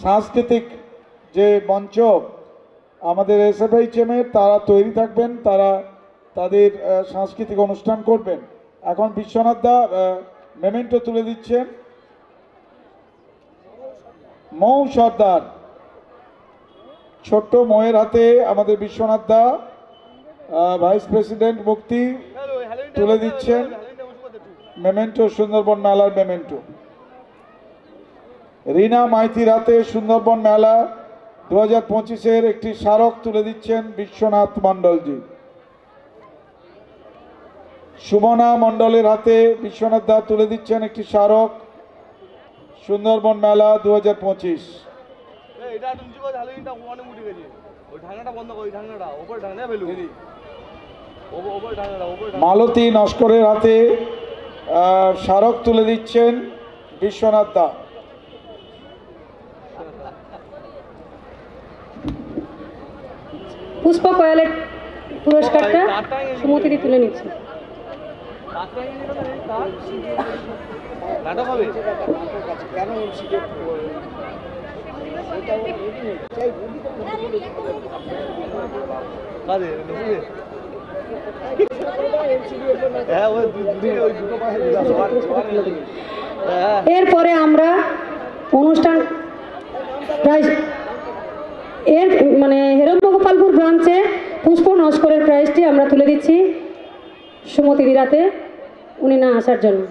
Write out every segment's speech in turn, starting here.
সাংস্কৃতিক যে মঞ্চ আমাদের এসএফআইএমের তারা তৈরি থাকবেন, তারা তাদের সাংস্কৃতিক অনুষ্ঠান করবেন। এখন বিশ্বনাথ দা মেমেন্টো তুলে দিচ্ছেন। মৌ সর্দার, ছোট্ট মৌয়ের হাতে আমাদের বিশ্বনাথ দা ভাইস প্রেসিডেন্ট মুক্তি তুলে দিচ্ছেন মেমেন্টো, সুন্দরবন মেলার মেমেন্টো। রিনা মাইতির হাতে সুন্দরবন মেলা 2025-এর একটি স্মারক তুলে দিচ্ছেন বিশ্বনাথ মণ্ডলজি। সুমনা মণ্ডলের হাতে বিশ্বনাথ দা তুলে দিচ্ছেন একটি স্মারক সুন্দরবন মেলা 2025। মালতী নস্করের হাতে স্মারক তুলে দিচ্ছেন বিশ্বনাথ দা। পুষ্প কয়ালের পুরস্কারটা সুমতিদি তুলে নিচ্ছে। এরপরে আমরা অনুষ্ঠান প্রাইজ হেরম্বগোপালপুর ব্রাঞ্চে পুষ্প নস্করের প্রাইজটি আমরা তুলে দিচ্ছি সুমতি দিরাতে, উনি না আসার জন্য।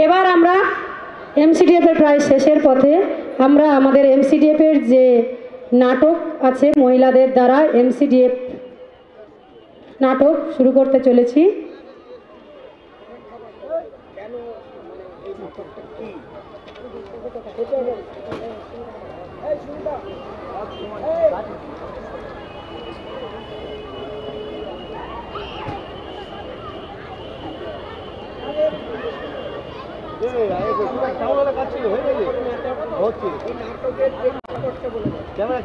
এবার আমরা এমসিডিএফের প্রায় শেষের পথে আমরা আমাদের এমসিডিএফের যে নাটক আছে মহিলাদের দ্বারা এমসিডিএফ নাটক শুরু করতে চলেছি। ক্যামেরা